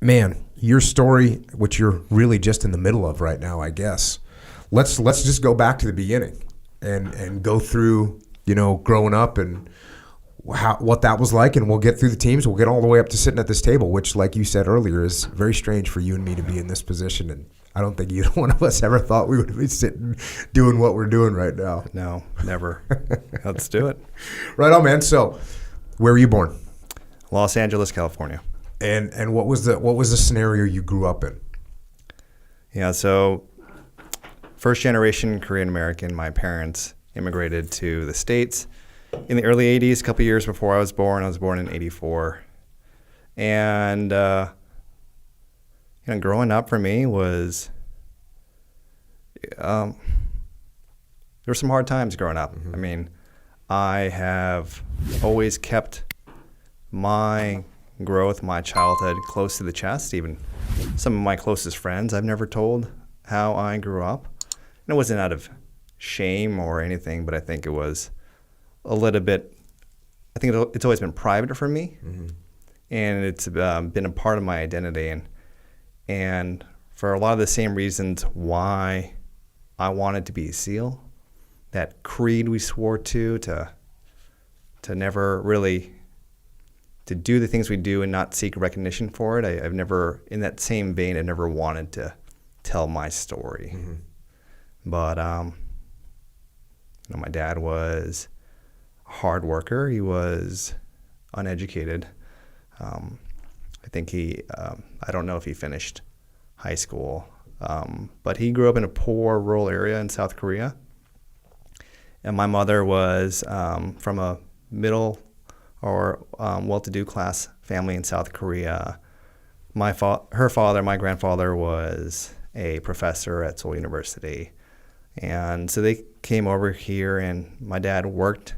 man, your story, which you're really just in the middle of right now, I guess. Let's just go back to the beginning and go through, growing up and what that was like, and we'll get through the teams. We'll get all the way up to sitting at this table, which, like you said earlier, is very strange for you and me to be in this position. And I don't think either one of us ever thought we would be sitting doing what we're doing right now. No, never. Let's do it. Right on, man. So, where were you born? Los Angeles, California. And what was the scenario you grew up in? Yeah, so first generation Korean American. My parents immigrated to the States in the early 80s, a couple years before I was born. I was born in 84. And, growing up for me was, there were some hard times growing up. Mm-hmm. I mean, I have always kept my growth, my childhood close to the chest. Even some of my closest friends, I've never told how I grew up. And it wasn't out of shame or anything, but I think it was a little bit, it's always been private for me. Mm-hmm. And it's been a part of my identity. And for a lot of the same reasons why I wanted to be a SEAL, that creed we swore to never really, to do the things we do and not seek recognition for it. I've never, in that same vein, I never wanted to tell my story. Mm-hmm. But, my dad was a hard worker. He was uneducated. I think I don't know if he finished high school, but he grew up in a poor rural area in South Korea. And my mother was from a middle or well-to-do class family in South Korea. Her father, my grandfather, was a professor at Seoul University. And so they came over here, and my dad worked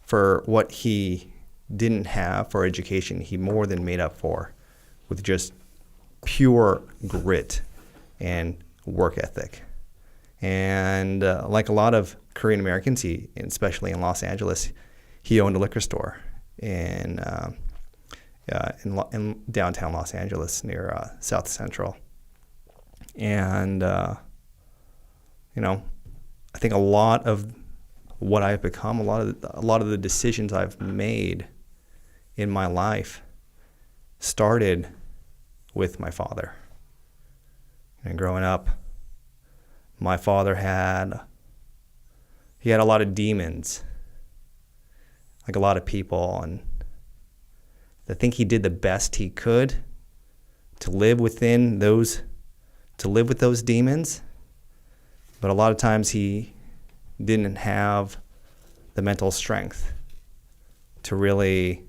for what he didn't have for education. He more than made up for with just pure grit and work ethic. And like a lot of Korean Americans, especially in Los Angeles, he owned a liquor store in downtown Los Angeles near South Central. And I think a lot of what I've become, a lot of the decisions I've made in my life started with my father. And growing up, my father had a lot of demons, like a lot of people, and I think he did the best he could to live with those demons. But a lot of times he didn't have the mental strength to really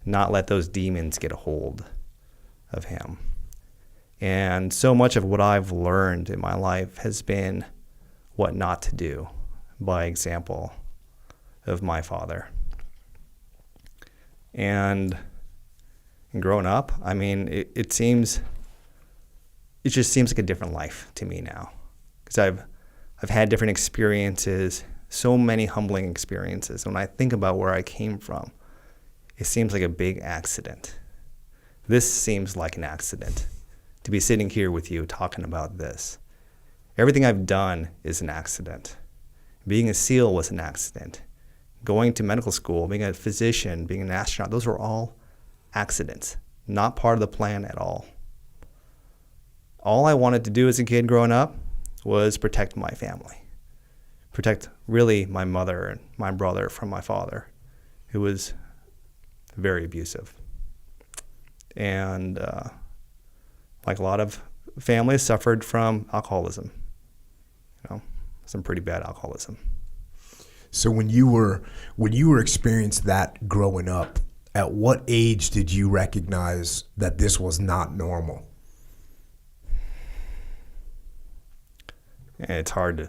not let those demons get a hold of him. And so much of what I've learned in my life has been what not to do by example of my father. And growing up, I mean, it just seems like a different life to me now. Because I've had different experiences, so many humbling experiences. When I think about where I came from, it seems like a big accident. This seems like an accident, to be sitting here with you talking about this. Everything I've done is an accident. Being a SEAL was an accident. Going to medical school, being a physician, being an astronaut, those were all accidents, not part of the plan at all. All I wanted to do as a kid growing up was protect my family, protect really my mother and my brother from my father, who was very abusive. And like a lot of families, suffered from alcoholism, some pretty bad alcoholism. So when you were experiencing that growing up, at what age did you recognize that this was not normal? It's hard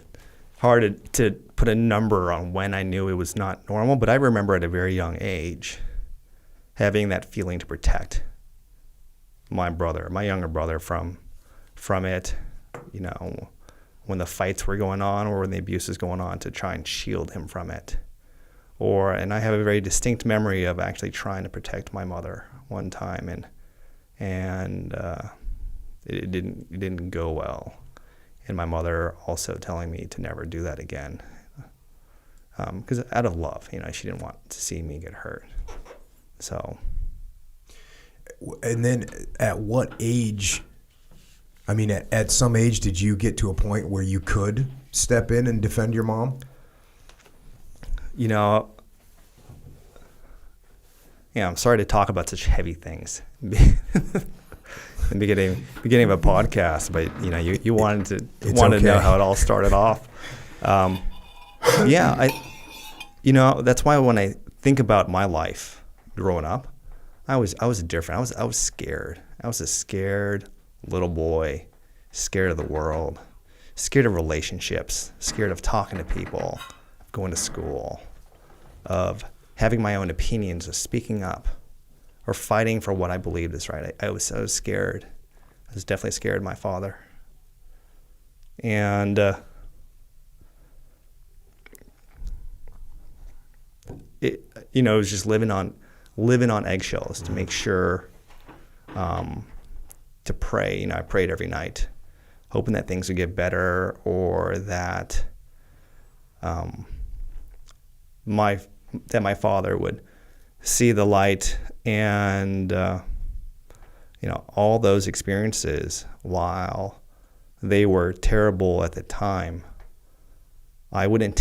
to put a number on when I knew it was not normal, but I remember at a very young age having that feeling to protect my younger brother from it, when the fights were going on or when the abuse was going on, to try and shield him from it. And I have a very distinct memory of actually trying to protect my mother one time, and it didn't go well. And my mother also telling me to never do that again, because out of love, she didn't want to see me get hurt. So. And then at what age, I mean, at some age, did you get to a point where you could step in and defend your mom? I'm sorry to talk about such heavy things in the beginning of a podcast, but you wanted to know how it all started off. That's why when I think about my life growing up, I was different. I was scared. I was a scared little boy, scared of the world, scared of relationships, scared of talking to people, going to school, of having my own opinions, of speaking up, or fighting for what I believed is right. I was scared. I was definitely scared of my father. And it was just living on eggshells to make sure to pray. I prayed every night, hoping that things would get better, or that my father would see the light. And all those experiences, while they were terrible at the time, I wouldn't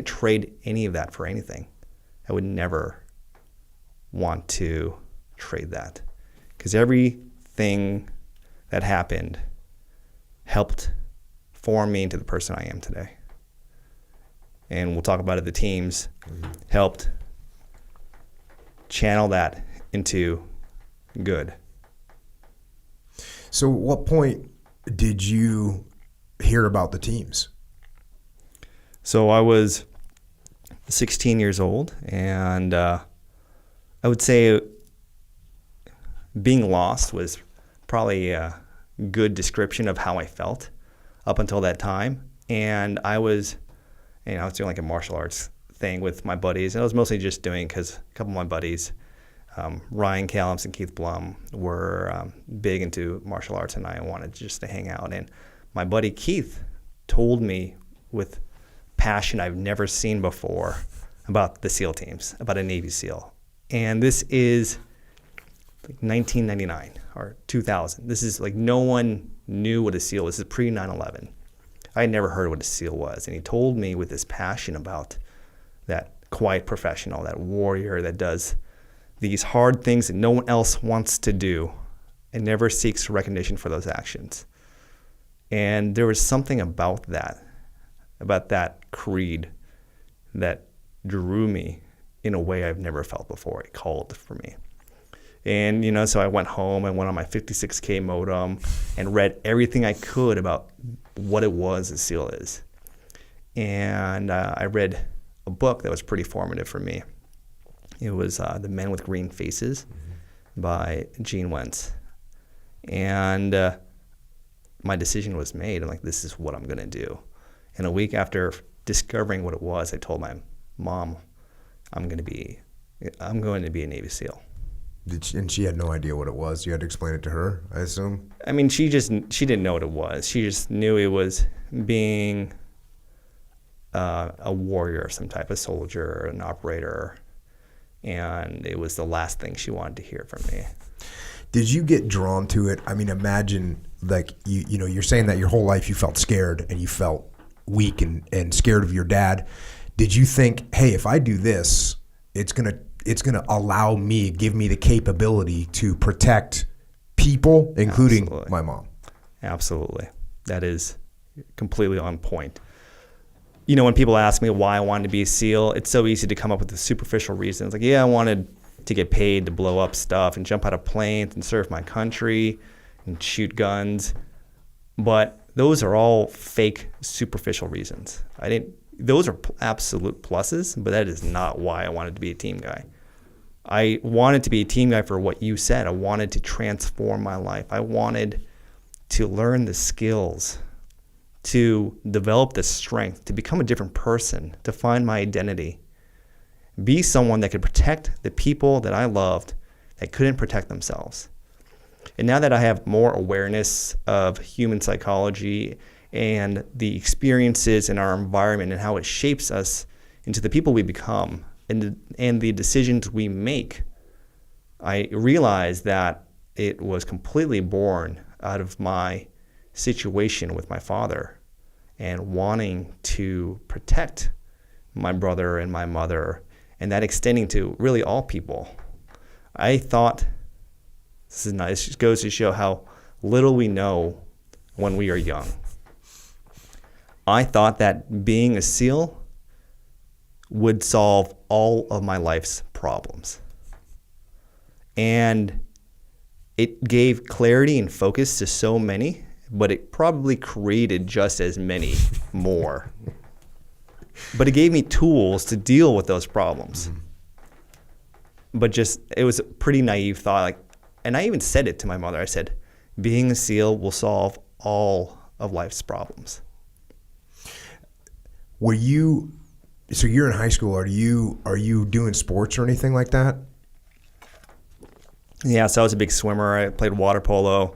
trade any of that for anything. I would never want to trade that, because everything that happened helped form me into the person I am today. And we'll talk about it. The teams helped channel that into good. So at what point did you hear about the teams? So I was 16 years old, and I would say being lost was probably a good description of how I felt up until that time. And I was doing like a martial arts thing with my buddies, and I was mostly just doing because a couple of my buddies, Ryan Callums and Keith Blum, were big into martial arts, and I wanted just to hang out. And my buddy Keith told me with passion I've never seen before about the SEAL teams, about a Navy SEAL. And this is like 1999 or 2000. This is like no one knew what a SEAL was. This is pre 9/11. I had never heard what a SEAL was. And he told me with this passion about that quiet professional, that warrior that does these hard things that no one else wants to do and never seeks recognition for those actions. And there was something about that creed that drew me in a way I've never felt before. It called for me. And, so I went home and went on my 56K modem and read everything I could about what it was a SEAL is. And I read a book that was pretty formative for me. It was The Men with Green Faces by Gene Wentz. And my decision was made. I'm like, this is what I'm going to do. And a week after discovering what it was, I told my mom, I'm going to be a Navy SEAL. And she had no idea what it was. You had to explain it to her, I assume? I mean, she didn't know what it was. She just knew it was being a warrior of some type, a soldier, an operator. And it was the last thing she wanted to hear from me. Did you get drawn to it? I mean, imagine like you're saying that your whole life you felt scared and you felt weak and scared of your dad. Did you think, hey, if I do this, it's gonna allow me, give me the capability to protect people, including Absolutely. My mom? Absolutely. That is completely on point. When people ask me why I wanted to be a SEAL, it's so easy to come up with the superficial reasons. Like, yeah, I wanted to get paid to blow up stuff and jump out of planes and serve my country and shoot guns. But those are all fake, superficial reasons. Those are absolute pluses, but that is not why I wanted to be a team guy. I wanted to be a team guy for what you said. I wanted to transform my life. I wanted to learn the skills, to develop the strength, to become a different person, to find my identity, be someone that could protect the people that I loved that couldn't protect themselves. And now that I have more awareness of human psychology and the experiences in our environment and how it shapes us into the people we become and the decisions we make, I realized that it was completely born out of my situation with my father and wanting to protect my brother and my mother, and that extending to really all people. I thought, this is nice, it just goes to show how little we know when we are young. I thought that being a SEAL would solve all of my life's problems. And it gave clarity and focus to so many, but it probably created just as many more. But it gave me tools to deal with those problems. But just, it was a pretty naive thought. And I even said it to my mother. I said, being a SEAL will solve all of life's problems. So you're in high school, are you doing sports or anything like that? Yeah, so I was a big swimmer. I played water polo.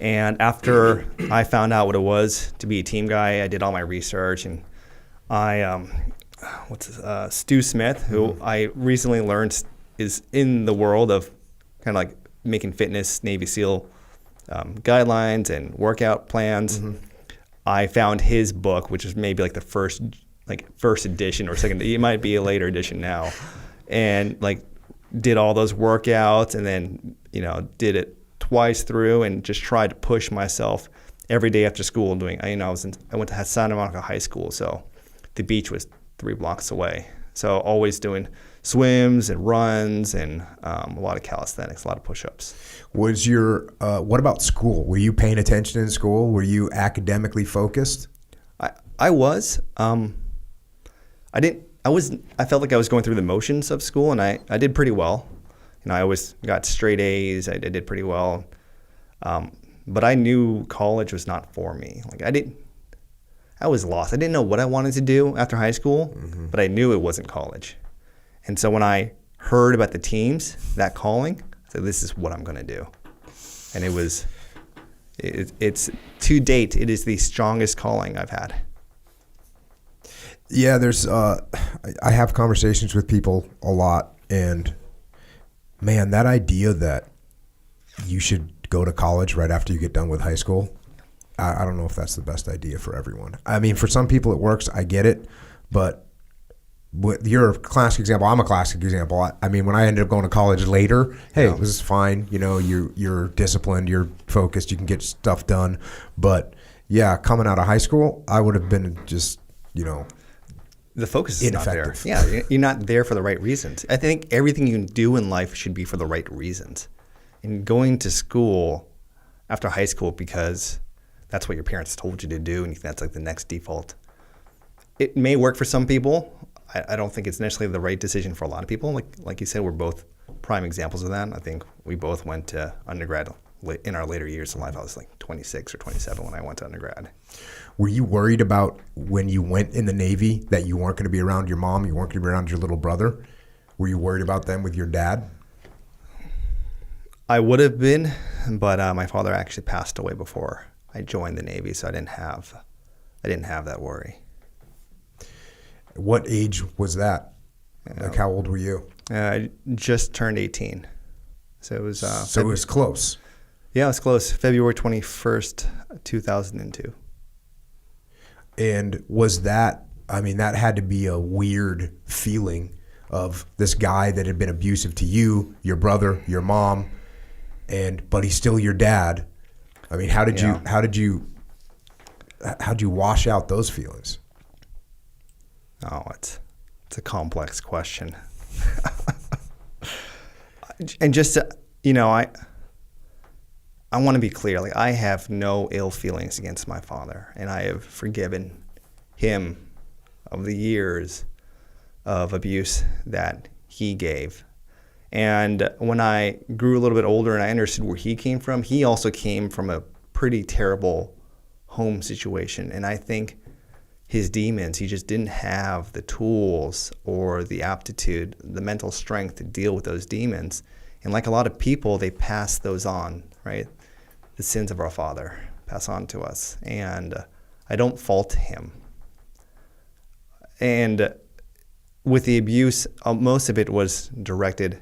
And after I found out what it was to be a team guy, I did all my research. And Stu Smith, who I recently learned is in the world of kind of like making fitness, Navy SEAL guidelines and workout plans. I found his book, which is maybe like the first edition or second. It might be a later edition now, and did all those workouts, and then did it twice through, and just tried to push myself every day after school. I went to Santa Monica High School, so the beach was 3 blocks away. So always doing swims and runs and a lot of calisthenics, a lot of push-ups. Was what about school? Were you paying attention in school? Were you academically focused? I was. I felt like I was going through the motions of school, and I did pretty well. I always got straight A's. I did pretty well. But I knew college was not for me. I was lost. I didn't know what I wanted to do after high school, but I knew it wasn't college. And so when I heard about the teams, that calling, I said, this is what I'm going to do. And it's to date, it is the strongest calling I've had. Yeah, I have conversations with people a lot, and man, that idea that you should go to college right after you get done with high school, I don't know if that's the best idea for everyone. I mean, for some people it works, I get it, but you're a classic example. I'm a classic example. I mean, when I ended up going to college later, hey, it was fine. You're disciplined, you're focused, you can get stuff done. But yeah, coming out of high school, I would have been just, the focus is not there. ineffective. Yeah, you're not there for the right reasons. I think everything you do in life should be for the right reasons. And going to school after high school because that's what your parents told you to do, and you think that's the next default. It may work for some people. I don't think it's necessarily the right decision for a lot of people. Like you said, we're both prime examples of that. I think we both went to undergrad in our later years in life. I was 26 or 27 when I went to undergrad. Were you worried about when you went in the Navy that you weren't going to be around your mom, you weren't going to be around your little brother? Were you worried about them with your dad? I would have been, but my father actually passed away before I joined the Navy, so I didn't have that worry. What age was that? How old were you? I just turned 18. So it was... so it was close. Yeah, it was close. February 21st, 2002. And was that, that had to be a weird feeling of this guy that had been abusive to you, your brother, your mom, but he's still your dad. How did you wash out those feelings? Oh, it's a complex question. And just I want to be clear. I have no ill feelings against my father, and I have forgiven him of the years of abuse that he gave. And when I grew a little bit older and I understood where he came from, he also came from a pretty terrible home situation. And I think his demons, he just didn't have the tools or the aptitude, the mental strength to deal with those demons. And like a lot of people, they pass those on, right? The sins of our father pass on to us. And I don't fault him. And with the abuse, most of it was directed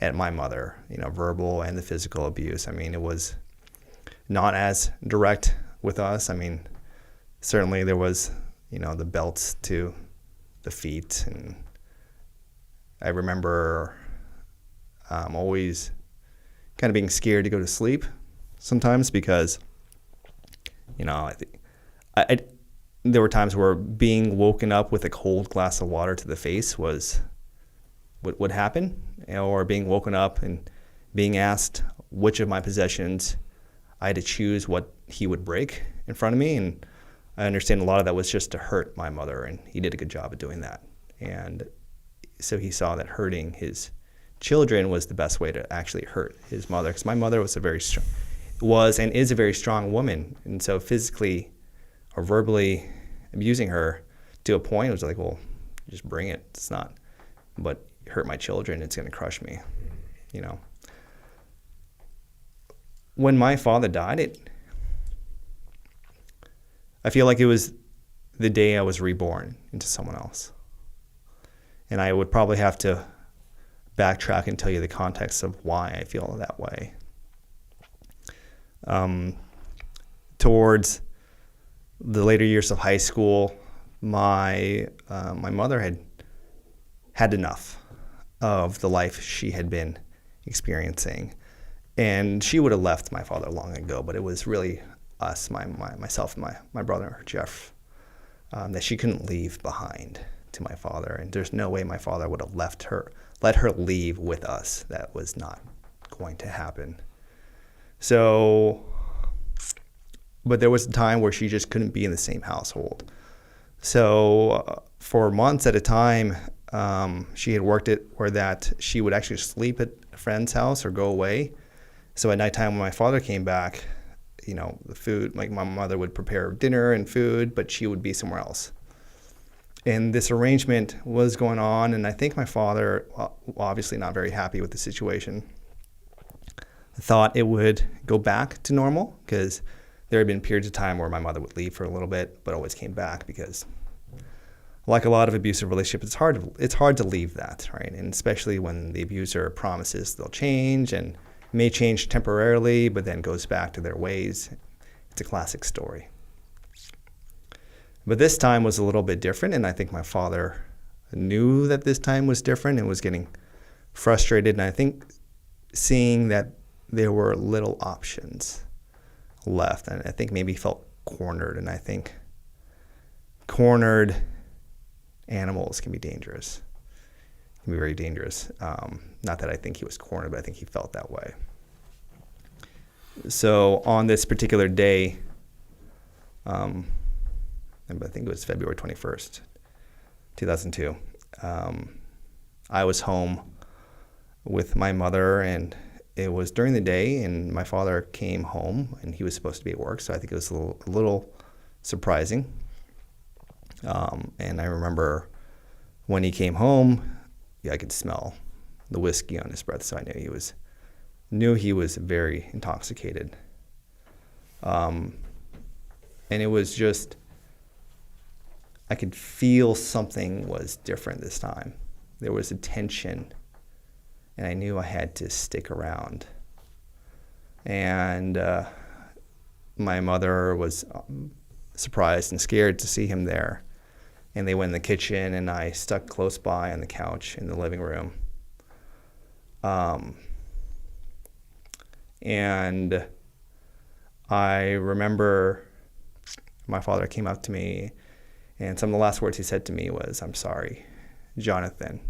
at my mother, verbal and the physical abuse. I mean, it was not as direct with us. I mean, certainly there was, the belts to the feet. And I remember always kind of being scared to go to sleep sometimes because, there were times where being woken up with a cold glass of water to the face was what would happen, or being woken up and being asked which of my possessions I had to choose what he would break in front of me. And I understand a lot of that was just to hurt my mother, and he did a good job of doing that. And so he saw that hurting his children was the best way to actually hurt his mother, because my mother was and is a very strong woman, and so physically or verbally abusing her to a point, it was like, well, just bring it. It's not, but hurt my children, it's going to crush me, When my father died, I feel like it was the day I was reborn into someone else. And I would probably have to backtrack and tell you the context of why I feel that way. Towards the later years of high school, my mother had enough of the life she had been experiencing, and she would have left my father long ago. But it was really us, myself, and my brother Jeff, that she couldn't leave behind to my father, and there's no way my father would have let her leave with us. That was not going to happen. So. But there was a time where she just couldn't be in the same household. So for months at a time, she had worked it where that she would actually sleep at a friend's house or go away. So at nighttime when my father came back, the food, like my mother would prepare dinner and food, but she would be somewhere else. And this arrangement was going on, and I think my father, obviously not very happy with the situation, thought it would go back to normal, because there had been periods of time where my mother would leave for a little bit, but always came back, because like a lot of abusive relationships, it's hard to leave that, right? And especially when the abuser promises they'll change and may change temporarily, but then goes back to their ways. It's a classic story. But this time was a little bit different, and I think my father knew that this time was different and was getting frustrated. And I think seeing that there were little options left, and I think maybe felt cornered. And I think cornered animals can be dangerous. Can be very dangerous. Not that I think he was cornered, but I think he felt that way. So on this particular day, I think it was February 21st, 2002, I was home with my mother, and it was during the day, and my father came home, and he was supposed to be at work, so I think it was a little surprising. And I remember when he came home, I could smell the whiskey on his breath, so I knew he was very intoxicated. And it was just, I could feel something was different this time. There was a tension, and I knew I had to stick around. And my mother was surprised and scared to see him there. And they went in the kitchen, and I stuck close by on the couch in the living room. And I remember my father came up to me, and some of the last words he said to me was, "I'm sorry, Jonathan."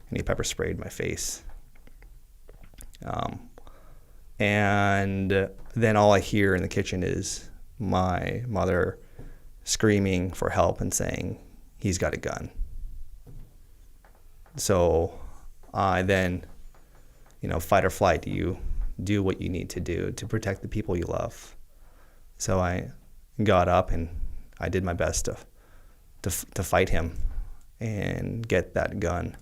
And he pepper sprayed my face. And then all I hear in the kitchen is my mother screaming for help and saying, "He's got a gun." So I then, fight or flight, you do what you need to do to protect the people you love. So I got up and I did my best to fight him and get that gun.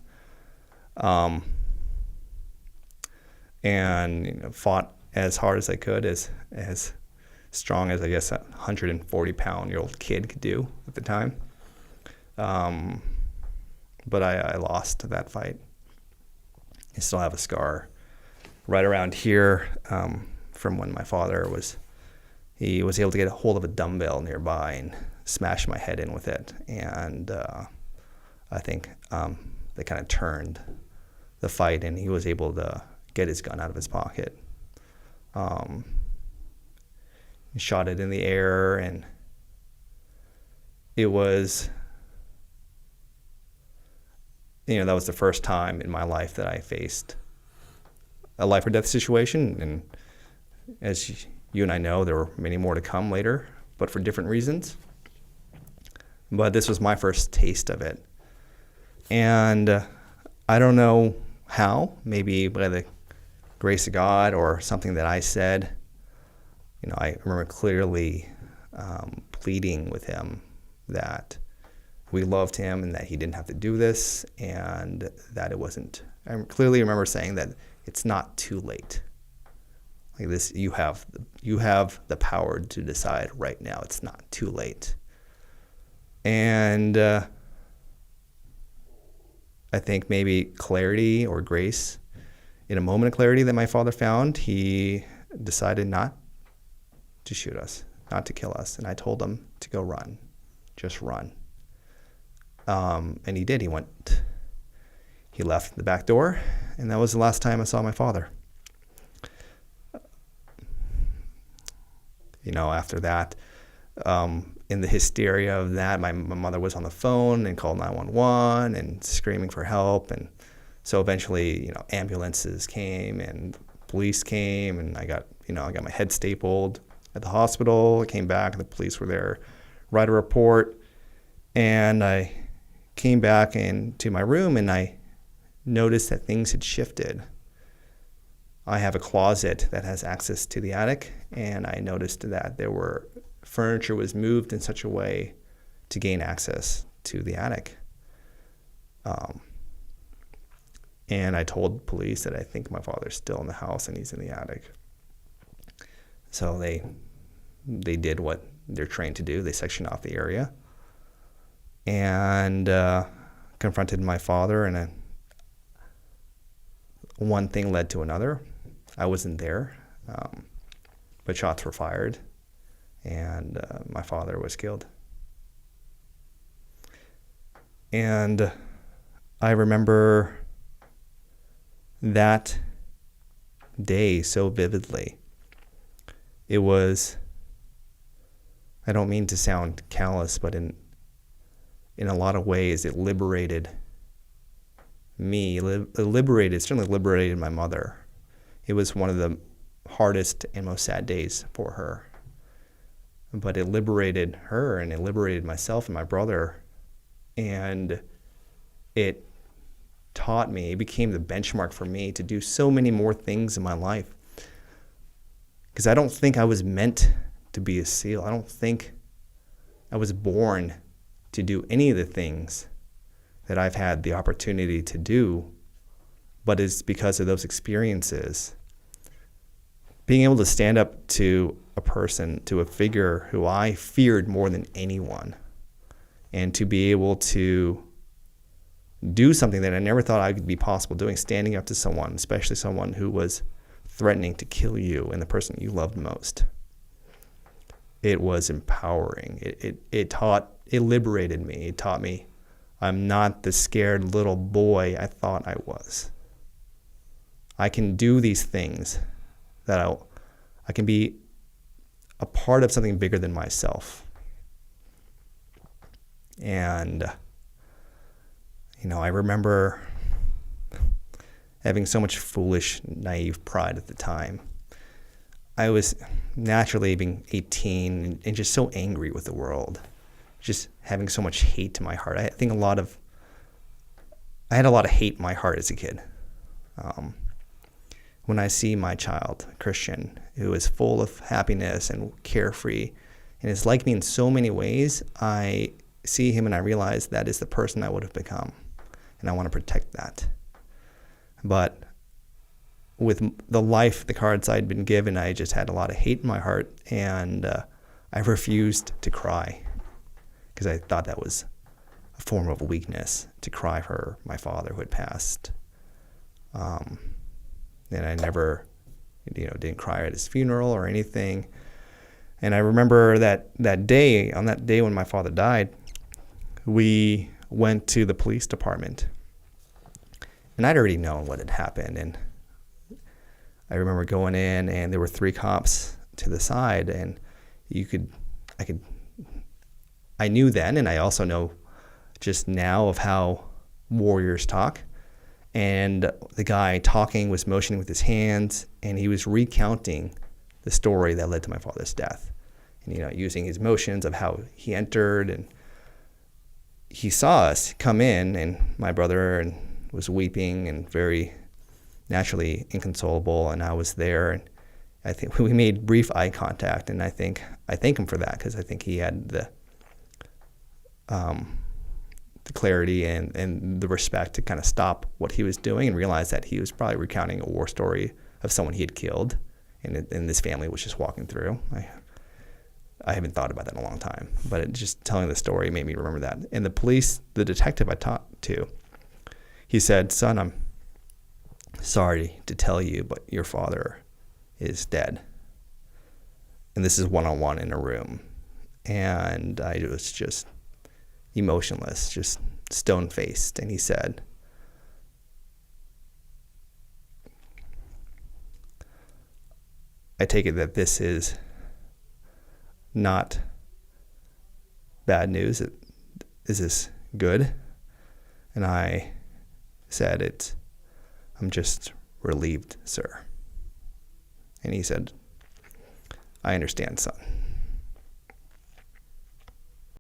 and fought as hard as I could, as strong as I guess a 140-pound-year-old kid could do at the time. But I lost that fight. I still have a scar right around here from when my father was able to get a hold of a dumbbell nearby and smash my head in with it. And I think they kind of turned the fight, and he was able to get his gun out of his pocket. He shot it in the air, and it was, that was the first time in my life that I faced a life or death situation. And as you and I know, there were many more to come later, but for different reasons. But this was my first taste of it. And I don't know how, maybe by the grace of God or something that I said. I remember clearly pleading with him that we loved him and that he didn't have to do this, and that it wasn't. I clearly remember saying that it's not too late. Like this, you have the power to decide right now. It's not too late. And I think maybe clarity or grace, in a moment of clarity that my father found, he decided not to shoot us, not to kill us. And I told him to go run, just run. And he did. He left the back door, and that was the last time I saw my father. After that, in the hysteria of that, my mother was on the phone and called 911 and screaming for help. And so eventually, ambulances came and police came, and I got my head stapled at the hospital. I came back, and the police were there, write a report. And I came back into my room, and I noticed that things had shifted. I have a closet that has access to the attic, and I noticed that furniture was moved in such a way to gain access to the attic. And I told police that I think my father's still in the house and he's in the attic. So they did what they're trained to do. They sectioned off the area and confronted my father, and one thing led to another. I wasn't there, but shots were fired, and my father was killed. And I remember that day so vividly. It was, I don't mean to sound callous, but in a lot of ways it liberated me. It certainly liberated my mother. It was one of the hardest and most sad days for her. But it liberated her, and it liberated myself and my brother. And it taught me, it became the benchmark for me to do so many more things in my life. Because I don't think I was meant to be a SEAL. I don't think I was born to do any of the things that I've had the opportunity to do, but it's because of those experiences. Being able to stand up to a person, to a figure who I feared more than anyone, and to be able to do something that I never thought I could be possible doing, standing up to someone, especially someone who was threatening to kill you and the person you loved most. It was empowering. It liberated me. It taught me I'm not the scared little boy I thought I was. I can do these things, that I can be a part of something bigger than myself. And I remember having so much foolish, naive pride at the time. I was naturally being 18 and just so angry with the world, just having so much hate to my heart. I think I had a lot of hate in my heart as a kid. When I see my child, Christian, who is full of happiness and carefree and is like me in so many ways, I see him and I realize that is the person I would have become. And I want to protect that. But with the life, the cards I'd been given, I just had a lot of hate in my heart, and I refused to cry because I thought that was a form of weakness, to cry for my father who had passed. And I never, didn't cry at his funeral or anything. And I remember that day, on that day when my father died, we went to the police department. And I'd already known what had happened. And I remember going in, and there were 3 cops to the side, and I knew then, and I also know just now, of how warriors talk. And the guy talking was motioning with his hands, and he was recounting the story that led to my father's death. And, using his motions of how he entered, and he saw us come in, and my brother and was weeping and very naturally inconsolable, and I was there, and I think we made brief eye contact, and I thank him for that, because I think he had the clarity and the respect to kind of stop what he was doing and realize that he was probably recounting a war story of someone he had killed, and this family was just walking through. I haven't thought about that in a long time, but just telling the story made me remember that. And the detective I talked to, he said, "Son, I'm sorry to tell you, but your father is dead." And this is one-on-one in a room. And I was just emotionless, just stone-faced. And he said, "I take it that this is not bad news. Is this good?" And I said, "I'm just relieved, sir." And he said, "I understand, son."